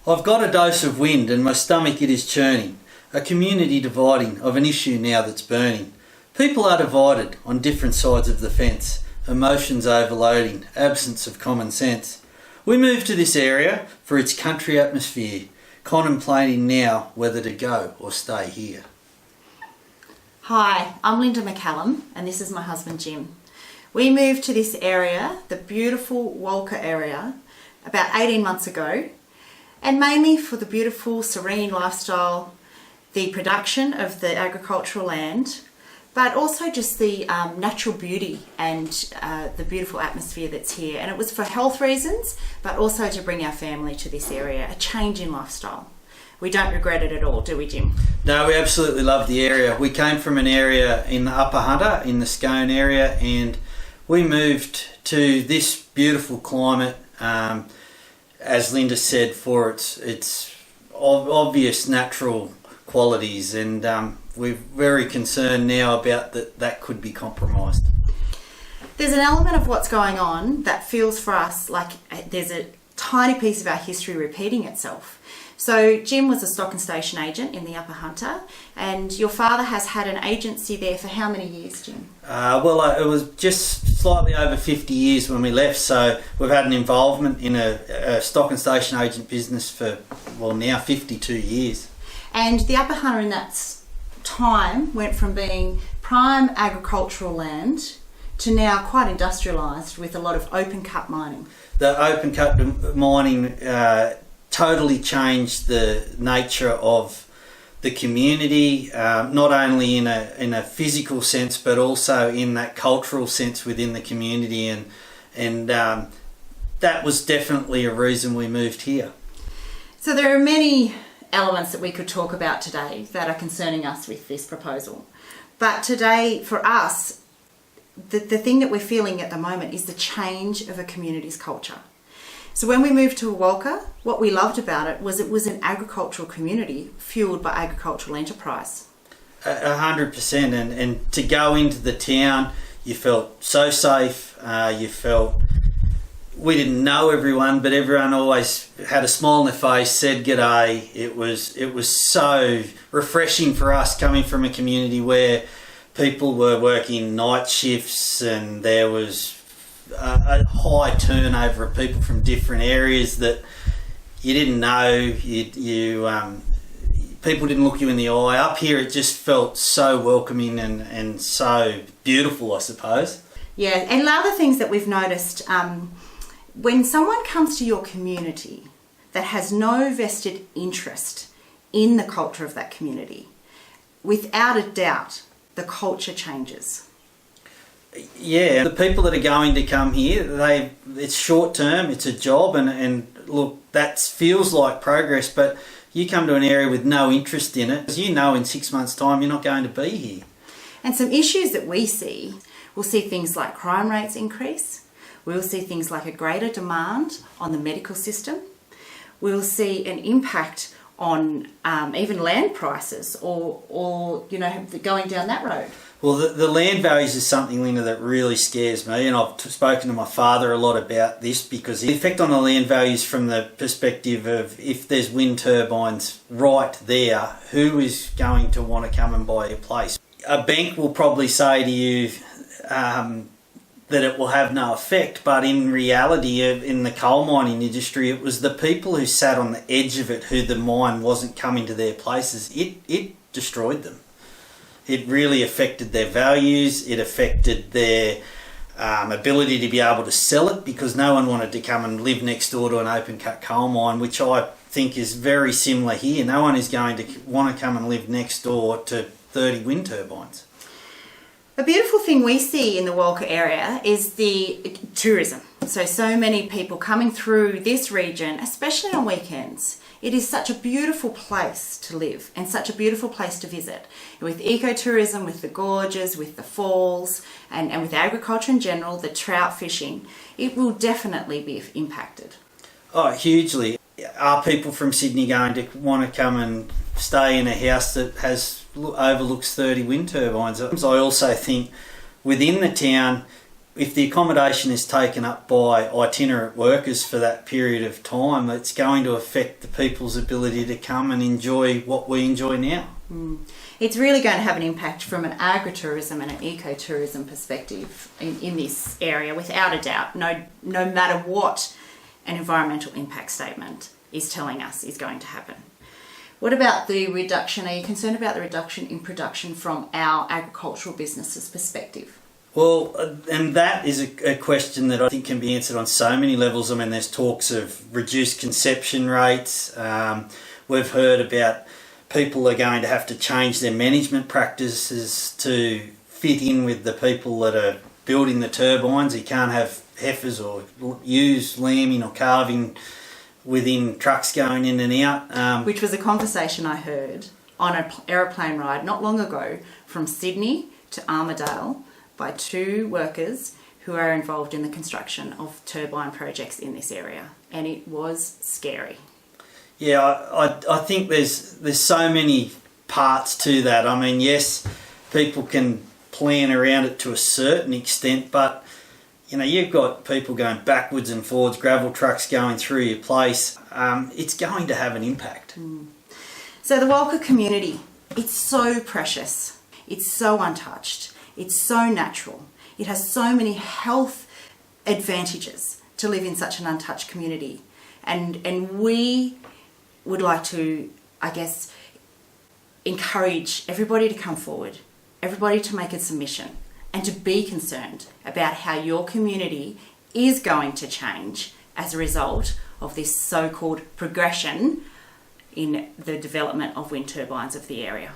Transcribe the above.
I've got a dose of wind and my stomach it is churning, a community dividing of an issue now that's burning. People are divided on different sides of the fence, emotions overloading, absence of common sense. We moved to this area for its country atmosphere, contemplating now whether to go or stay here. Hi, I'm Lynda Mccallum and this is my husband Jim. We moved to this area, the beautiful Walker area, about 18 months ago, and mainly for the beautiful serene lifestyle, the production of the agricultural land, but also just the natural beauty and the beautiful atmosphere that's here. And it was for health reasons, but also to bring our family to this area, a change in lifestyle. We don't regret it at all, do we, Jim? No, we absolutely love the area. We came from an area in the Upper Hunter, in the Scone area, and we moved to this beautiful climate, as Lynda said, for its obvious natural qualities, and we're very concerned now about that could be compromised. There's an element of what's going on that feels for us like there's a tiny piece of our history repeating itself. So Jim was a stock and station agent in the Upper Hunter, and your father has had an agency there for how many years, Jim? It was just slightly over 50 years when we left, so we've had an involvement in a stock and station agent business for, now 52 years. And the Upper Hunter in that time went from being prime agricultural land to now quite industrialised with a lot of open cut mining. The open cut mining totally changed the nature of the community, not only in a physical sense, but also in that cultural sense within the community, and that was definitely a reason we moved here. So there are many elements that we could talk about today that are concerning us with this proposal. But today, for us, the thing that we're feeling at the moment is the change of a community's culture. So when we moved to Walker, what we loved about it was an agricultural community fueled by agricultural enterprise. 100%, and to go into the town, you felt so safe, we didn't know everyone, but everyone always had a smile on their face, said g'day. It was so refreshing for us coming from a community where people were working night shifts and there was a high turnover of people from different areas that you didn't know. People didn't look you in the eye. Up here it just felt so welcoming and so beautiful, I suppose. Yeah, and other things that we've noticed, when someone comes to your community that has no vested interest in the culture of that community, without a doubt, the culture changes. Yeah, the people that are going to come here, it's short term, it's a job, and look, that feels like progress, but you come to an area with no interest in it, you know in 6 months' time you're not going to be here. And some issues that we'll see things like crime rates increase. We'll see things like a greater demand on the medical system. We'll see an impact on even land prices or going down that road. Well, the land values is something, Lynda, that really scares me, and I've spoken to my father a lot about this, because the effect on the land values from the perspective of if there's wind turbines right there, who is going to want to come and buy your place? A bank will probably say to you that it will have no effect, but in reality, in the coal mining industry, it was the people who sat on the edge of it, who the mine wasn't coming to their places. It destroyed them. It really affected their values. It affected their ability to be able to sell it, because no one wanted to come and live next door to an open cut coal mine, which I think is very similar here. No one is going to want to come and live next door to 30 wind turbines. A beautiful thing we see in the Walker area is the tourism. So many people coming through this region, especially on weekends. It is such a beautiful place to live and such a beautiful place to visit. With ecotourism, with the gorges, with the falls, and with agriculture in general, the trout fishing, it will definitely be impacted. Oh, hugely. Are people from Sydney going to want to come and stay in a house that overlooks 30 wind turbines? I also think within the town, if the accommodation is taken up by itinerant workers for that period of time, it's going to affect the people's ability to come and enjoy what we enjoy now. It's really going to have an impact from an agritourism and an ecotourism perspective in this area, without a doubt, no matter what an environmental impact statement is telling us is going to happen. What about the reduction? Are you concerned about the reduction in production from our agricultural businesses' perspective? Well, and that is a question that I think can be answered on so many levels. I mean, there's talks of reduced conception rates. We've heard about people are going to have to change their management practices to fit in with the people that are building the turbines. You can't have heifers or use lambing or calving within trucks going in and out. Which was a conversation I heard on an aeroplane ride not long ago from Sydney to Armidale by two workers who are involved in the construction of turbine projects in this area, and it was scary. Yeah, I think there's so many parts to that. I mean, yes, people can plan around it to a certain extent, but you know, you've got people going backwards and forwards, gravel trucks going through your place. It's going to have an impact. So the Walker community, it's so precious. It's so untouched. It's so natural. It has so many health advantages to live in such an untouched community. And we would like to, I guess, encourage everybody to come forward, everybody to make a submission, and to be concerned about how your community is going to change as a result of this so-called progression in the development of wind turbines of the area.